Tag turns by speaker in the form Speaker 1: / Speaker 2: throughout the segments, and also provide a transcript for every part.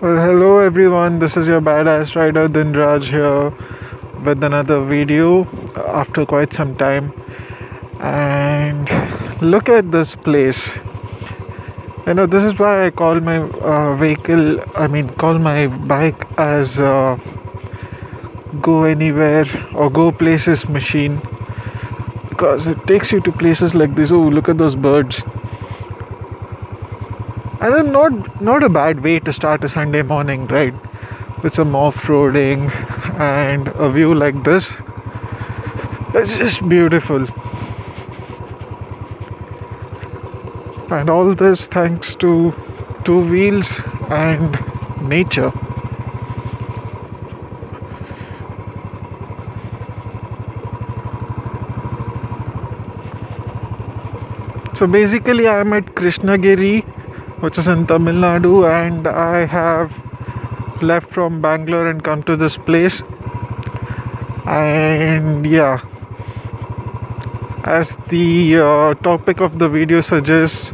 Speaker 1: Well, hello everyone, this is your badass rider Dinraj here with another video after quite some time. And look at this place. This is why I call my call my bike as go anywhere or go places machine, because it takes you to places like this. Oh, look at those birds. And then not a bad way to start a Sunday morning, right? With some off-roading and a view like this. It's just beautiful. And all this thanks to two wheels and nature. So basically I am at Krishnagiri, which is in Tamil Nadu, and I have left from Bangalore and come to this place. And yeah, as the topic of the video suggests,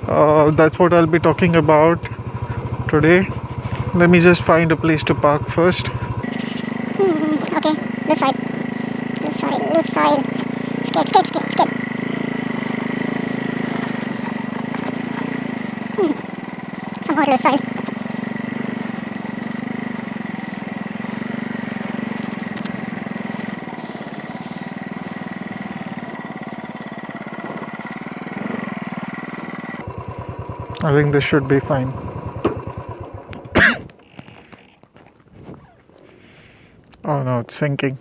Speaker 1: that's what I'll be talking about today. Let me just find a place to park first.
Speaker 2: Okay, this side. Skip. Some more this side.
Speaker 1: I think this should be fine. Oh no, it's sinking.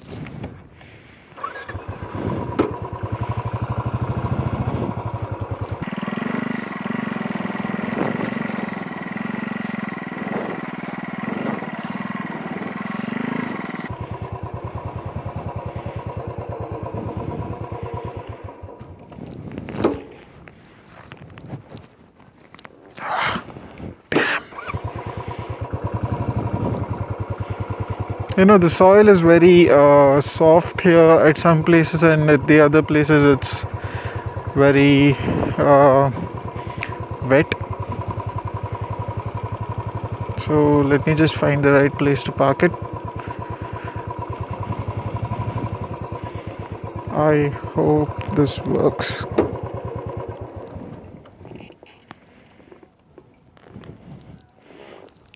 Speaker 1: The soil is very soft here at some places, and at the other places it's very wet. So let me just find the right place to park it. I hope this works.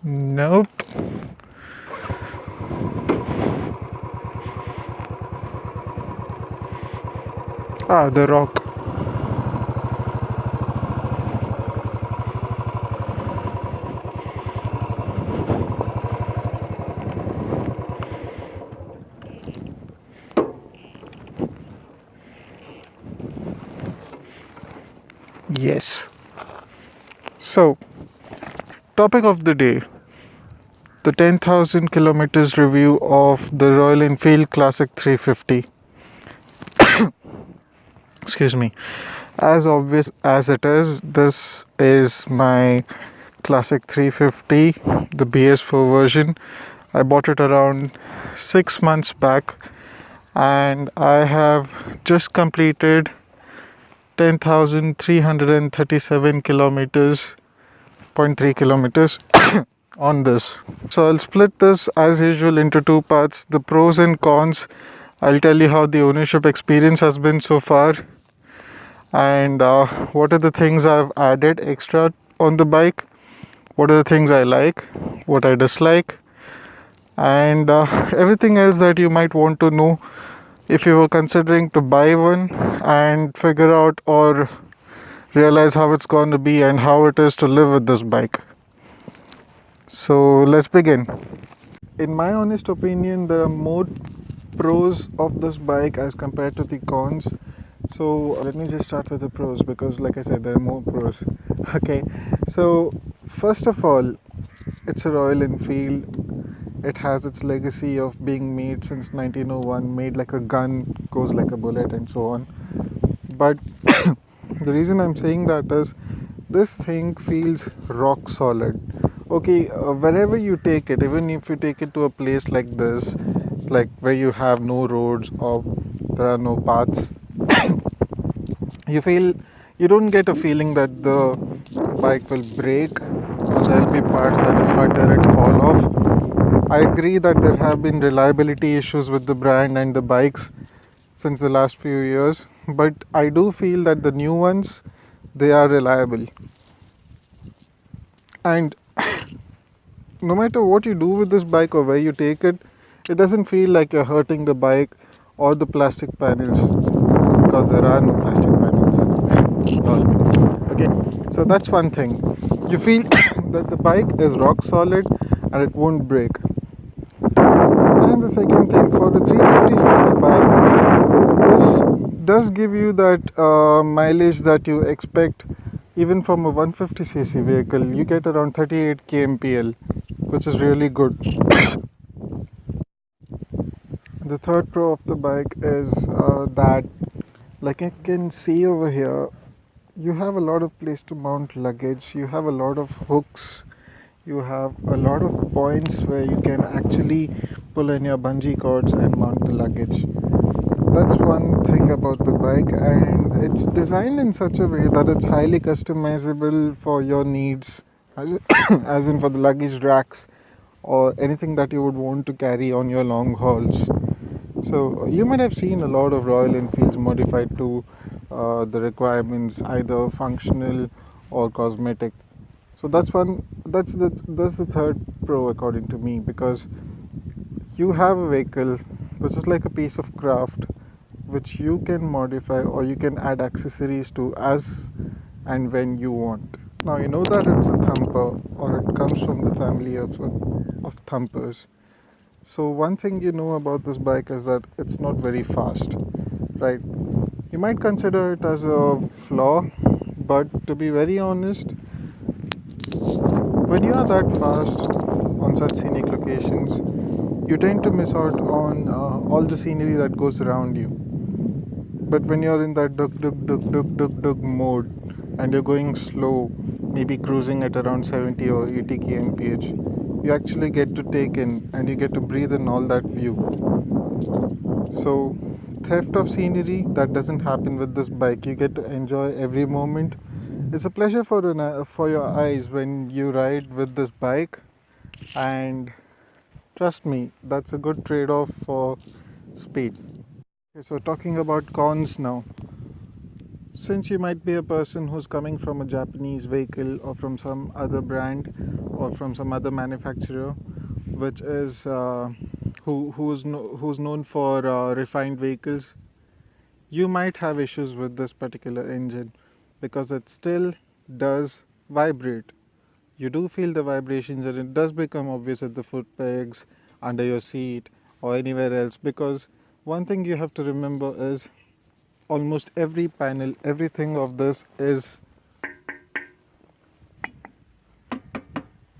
Speaker 1: Nope. The rock. Yes. So, topic of the day: the 10,000 kilometers review of the Royal Enfield Classic 350. Excuse me. As obvious as it is, this is my Classic 350, the BS4 version. I bought it around 6 months back, and I have just completed 10,337 kilometers, 0.3 kilometers on this. So I'll split this as usual into two parts: the pros and cons. I'll tell you how the ownership experience has been so far, and what are the things I've added extra on the bike, what are the things I like, what I dislike, and everything else that you might want to know if you were considering to buy one and figure out or realize how it's going to be and how it is to live with this bike. So let's begin. In my honest opinion, there are more pros of this bike as compared to the cons. So let me just start with the pros, because like I said, there are more pros. Okay, so first of all, it's a Royal Enfield. It has its legacy of being made since 1901, made like a gun, goes like a bullet, and so on. But the reason I'm saying that is this thing feels rock solid. Okay, wherever you take it, even if you take it to a place like this, like where you have no roads or there are no paths, you don't get a feeling that the bike will break which there'll be parts that will flutter and fall off. I agree that there have been reliability issues with the brand and the bikes since the last few years, but I do feel that the new ones, they are reliable. And no matter what you do with this bike or where you take it, it doesn't feel like you're hurting the bike or the plastic panels, because there are no plastic panels. Okay, so that's one thing. You feel that the bike is rock solid and it won't break. And the second thing, for the 350cc bike, this does give you that mileage that you expect even from a 150cc vehicle. You get around 38 kmpl, which is really good. The third pro of the bike is that, like you can see over here, you have a lot of place to mount luggage, you have a lot of hooks, you have a lot of points where you can actually pull in your bungee cords and mount the luggage. That's one thing about the bike, and it's designed in such a way that it's highly customizable for your needs, as in for the luggage racks or anything that you would want to carry on your long hauls. So you might have seen a lot of Royal Enfields modified to the requirements, either functional or cosmetic. So that's one. That's the third pro according to me, because you have a vehicle which is like a piece of craft which you can modify or you can add accessories to as and when you want. Now you know that it's a thumper, or it comes from the family of thumpers. So one thing you know about this bike is that it's not very fast, right? You might consider it as a flaw, but to be very honest, when you are that fast on such scenic locations, you tend to miss out on all the scenery that goes around you. But when you're in that dug mode and you're going slow, maybe cruising at around 70 or 80 kmph, you actually get to take in and you get to breathe in all that view. So theft of scenery, that doesn't happen with this bike. You get to enjoy every moment. It's a pleasure for your eyes when you ride with this bike, and trust me, that's a good trade-off for speed. Okay, so talking about cons now. Since you might be a person who's coming from a Japanese vehicle or from some other brand or from some other manufacturer, which is who's known for refined vehicles, you might have issues with this particular engine because it still does vibrate. You do feel the vibrations, and it does become obvious at the foot pegs, under your seat, or anywhere else, because one thing you have to remember is almost every panel, everything of this is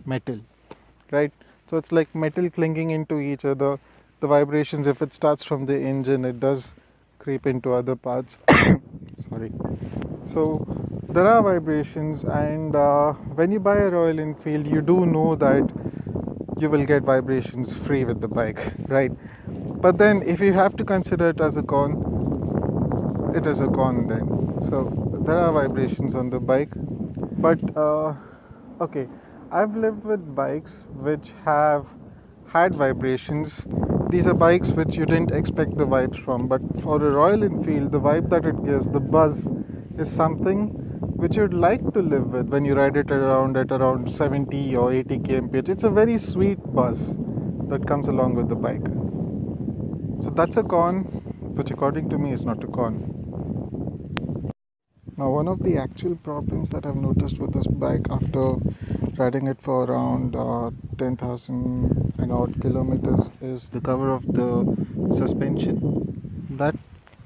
Speaker 1: metal, right? So it's like metal clinging into each other. The vibrations, if it starts from the engine, it does creep into other parts. Sorry. So there are vibrations, and when you buy a Royal Enfield, you do know that you will get vibrations free with the bike, right? But then if you have to consider it as a con, it is a con then. So there are vibrations on the bike, but okay, I've lived with bikes which have had vibrations. These are bikes which you didn't expect the vibes from, but for a Royal Enfield, the vibe that it gives, the buzz, is something which you'd like to live with when you ride it around at around 70 or 80 kmph. It's a very sweet buzz that comes along with the bike. So that's a con, which according to me is not a con. Now, one of the actual problems that I've noticed with this bike after riding it for around 10,000 and odd kilometers is the cover of the suspension. That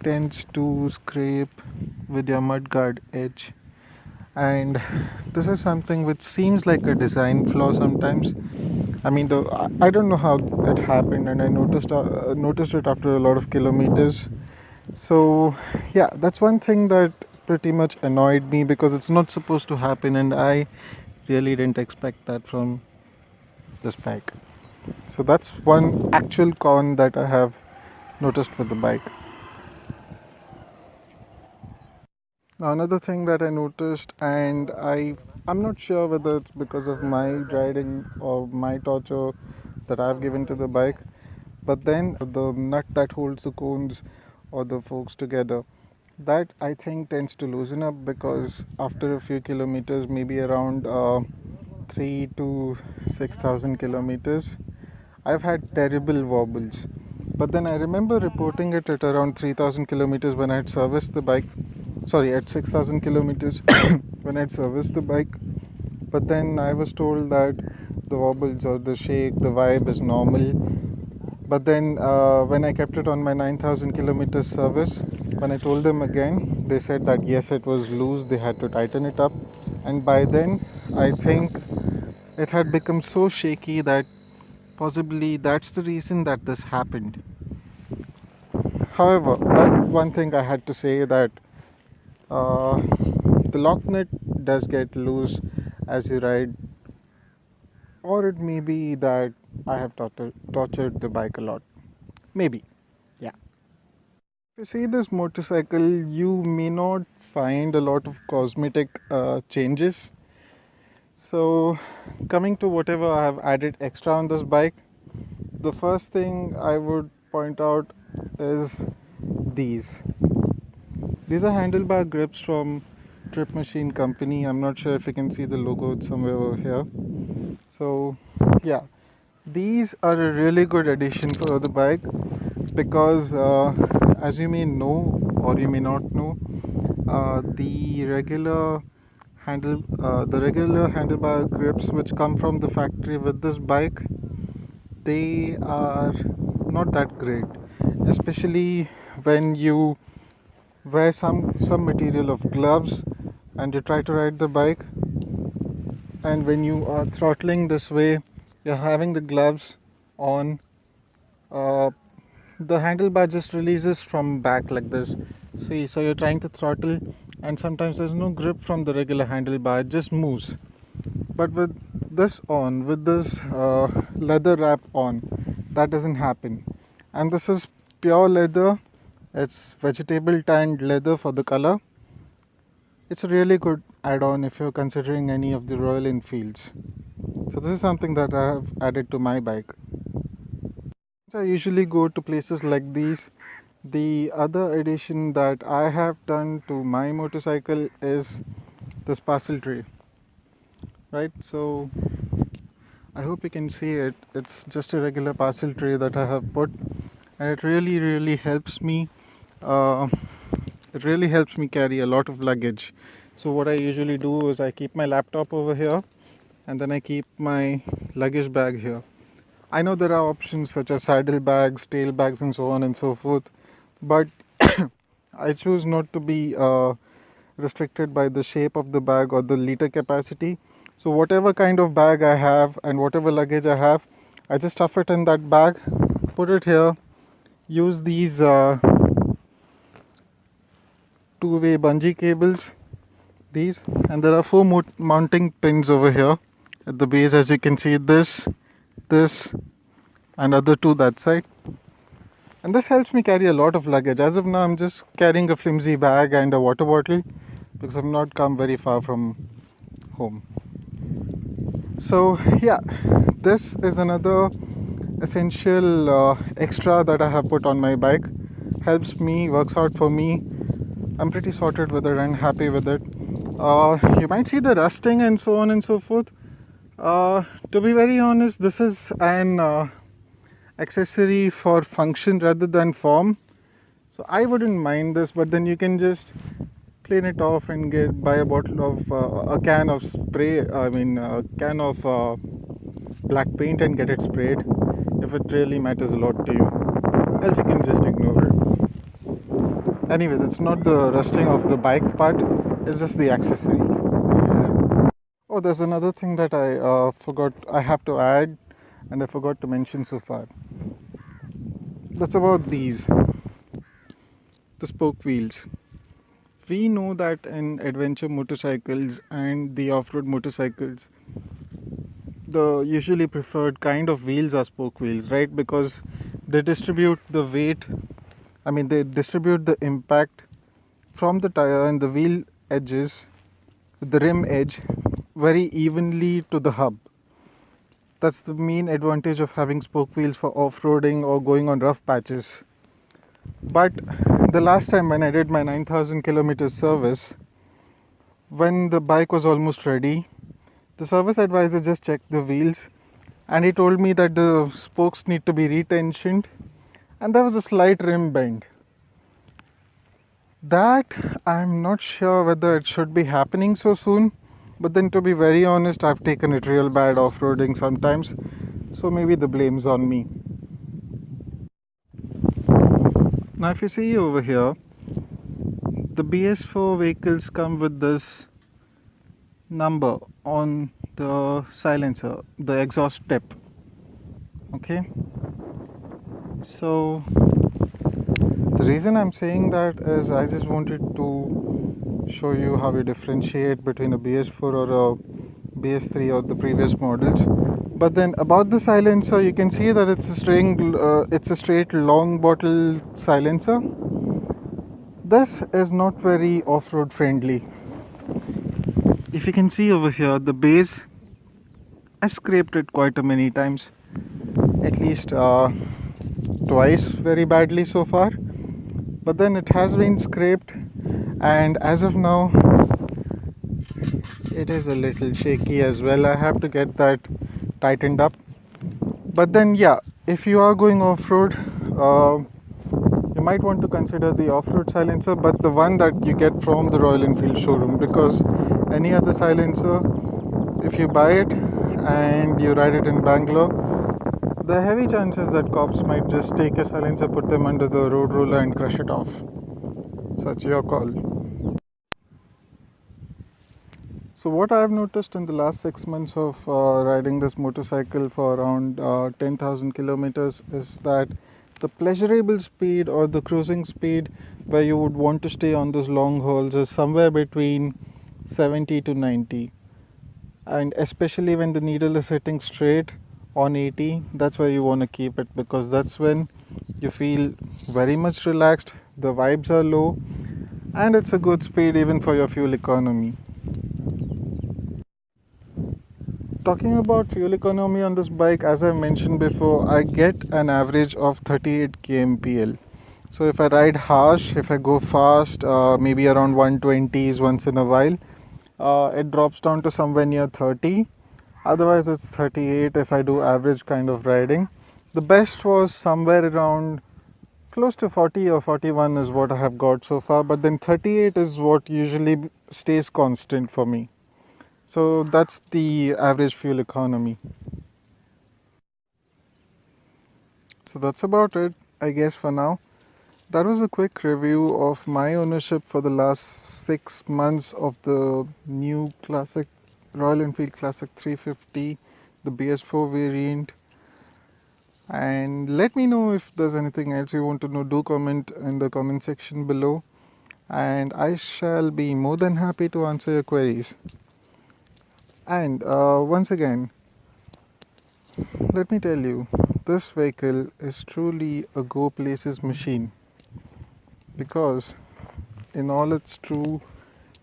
Speaker 1: tends to scrape with your mudguard edge, and this is something which seems like a design flaw sometimes. I mean, I don't know how it happened, and I noticed it after a lot of kilometers. So yeah, that's one thing that pretty much annoyed me, because it's not supposed to happen, and I really didn't expect that from this bike. So that's one actual con that I have noticed with the bike. Now, another thing that I noticed, and I I'm not sure whether it's because of my riding or my torture that I've given to the bike, but then the nut that holds the cones or the forks together, that I think tends to loosen up because after a few kilometers, maybe around 3 to 6,000 kilometers, I've had terrible wobbles. But then I remember reporting it at around 3,000 kilometers when I had serviced the bike. Sorry, at 6,000 kilometers when I had serviced the bike. But then I was told that the wobbles or the shake, the vibe is normal. But then when I kept it on my 9,000 kilometers service, when I told them again, they said that yes, it was loose, they had to tighten it up. And by then, I think it had become so shaky that possibly that's the reason that this happened. However, that one thing I had to say that the lock nut does get loose as you ride, or it may be that I have tortured the bike a lot. Maybe, yeah. If you see this motorcycle, you may not find a lot of cosmetic changes. So, coming to whatever I have added extra on this bike, the first thing I would point out is these. These are handlebar grips from Trip Machine Company. I'm not sure if you can see the logo somewhere over here. So, yeah, these are a really good addition for the bike because, as you may know or you may not know, the regular handlebar grips which come from the factory with this bike, they are not that great, especially when you wear some material of gloves and you try to ride the bike, and when you are throttling this way, you're having the gloves on, uh, the handlebar just releases from back like this. See, so you're trying to throttle and sometimes there's no grip from the regular handlebar, it just moves. But with this on, with this leather wrap on, that doesn't happen. And this is pure leather, it's vegetable tanned leather for the color. It's a really good add-on if you're considering any of the Royal Enfields. So this is something that I have added to my bike. So I usually go to places like these. The other addition that I have done to my motorcycle is this parcel tray. Right, so I hope you can see it. It's just a regular parcel tray that I have put, and it really helps me. It really helps me carry a lot of luggage. So what I usually do is I keep my laptop over here, and then I keep my luggage bag here. I know there are options such as saddle bags, tail bags, and so on and so forth, but I choose not to be restricted by the shape of the bag or the liter capacity. So whatever kind of bag I have and whatever luggage I have, I just stuff it in that bag, put it here, use these two-way bungee cables, these, and there are four mounting pins over here at the base, as you can see, this, and other two that side. And this helps me carry a lot of luggage. As of now, I'm just carrying a flimsy bag and a water bottle because I've not come very far from home. So yeah, this is another essential extra that I have put on my bike. Helps me, works out for me. I'm pretty sorted with it and happy with it. You might see the rusting and so on and so forth. To be very honest, this is an accessory for function rather than form. So I wouldn't mind this, but then you can just clean it off and buy a bottle of a can of spray. A can of black paint and get it sprayed if it really matters a lot to you. Else you can just ignore it. Anyways, it's not the rusting of the bike part, it's just the accessory. Oh, there's another thing that I forgot I have to add and I forgot to mention so far. That's about these, the spoke wheels. We know that in adventure motorcycles and the off-road motorcycles, the usually preferred kind of wheels are spoke wheels, right? Because they distribute the weight, they distribute the impact from the tire and the wheel edges, the rim edge, very evenly to the hub. That's the main advantage of having spoke wheels for off-roading or going on rough patches. But the last time when I did my 9,000 kilometers service, when the bike was almost ready, the service advisor just checked the wheels and he told me that the spokes need to be retensioned and there was a slight rim bend. That I'm not sure whether it should be happening so soon, but then to be very honest, I've taken it real bad off-roading sometimes, so maybe the blame's on me. Now if you see over here, the BS4 vehicles come with this number on the silencer, the exhaust tip. Okay, so the reason I'm saying that is I just wanted to show you how you differentiate between a BS4 or a BS3 or the previous models. But then about the silencer, you can see that it's a straight long bottle silencer. This is not very off-road friendly. If you can see over here, the base, I've scraped it quite a many times, at least twice very badly so far, but then it has been scraped, and as of now it is a little shaky as well. I have to get that tightened up. But then yeah, if you are going off-road, you might want to consider the off-road silencer, but the one that you get from the Royal Enfield showroom, because any other silencer, if you buy it and you ride it in Bangalore, there are heavy chances that cops might just take a silencer, put them under the road roller and crush it off. So it's your call. So what I have noticed in the last 6 months of riding this motorcycle for around 10,000 kilometers is that the pleasurable speed or the cruising speed where you would want to stay on those long hauls is somewhere between 70 to 90. And especially when the needle is sitting straight on 80, that's where you want to keep it, because that's when you feel very much relaxed, the vibes are low, and it's a good speed even for your fuel economy. Talking about fuel economy on this bike, as I mentioned before, I get an average of 38 kmpl. So if I ride harsh, if I go fast, maybe around 120s once in a while, it drops down to somewhere near 30. Otherwise it's 38 if I do average kind of riding. The best was somewhere around close to 40 or 41 is what I have got so far, but then 38 is what usually stays constant for me. So that's the average fuel economy. So that's about it, I guess, for now. That was a quick review of my ownership for the last 6 months of the new classic Royal Enfield Classic 350, the BS4 variant. And let me know if there's anything else you want to know. Do comment in the comment section below, and I shall be more than happy to answer your queries. And once again, let me tell you, this vehicle is truly a go places machine, because in all its true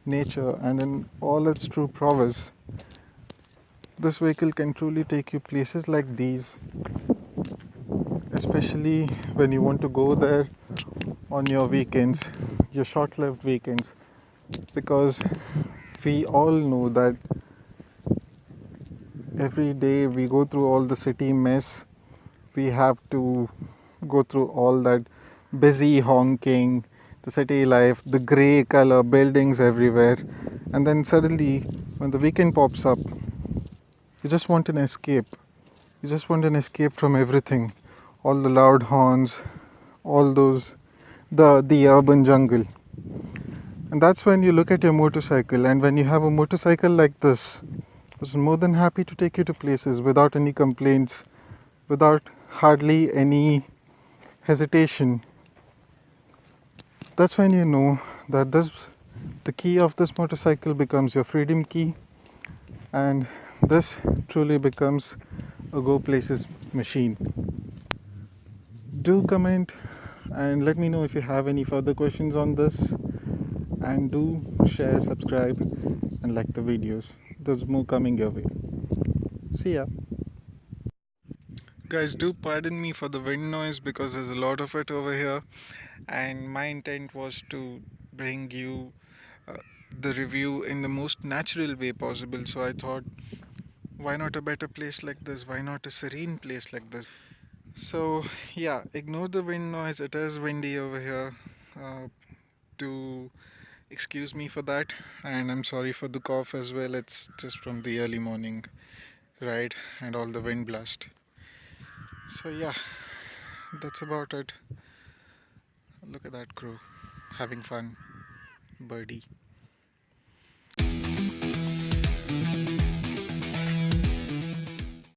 Speaker 1: nature and in all its true prowess, this vehicle can truly take you places like these, especially when you want to go there on your weekends, your short-lived weekends, because we all know that every day we go through all the city mess, we have to go through all that busy honking, the city life, the grey color, buildings everywhere, and then suddenly when the weekend pops up, you just want an escape. You just want an escape from everything, all the loud horns, all those, the urban jungle. And that's when you look at your motorcycle, and when you have a motorcycle like this, it's more than happy to take you to places without any complaints, without hardly any hesitation. That's when you know that the key of this motorcycle becomes your freedom key, and this truly becomes a go places machine. Do comment and let me know if you have any further questions on this, and do share, subscribe and like the videos. there's more coming your way. See ya. Guys, do pardon me for the wind noise because there's a lot of it over here, and my intent was to bring you the review in the most natural way possible. So I thought, why not a better place like this? Why not a serene place like this? So, yeah, ignore the wind noise. It is windy over here. Do excuse me for that, and I'm sorry for the cough as well. It's just from the early morning ride and all the wind blast. So, yeah, that's about it. Look at that crew having fun. Birdie.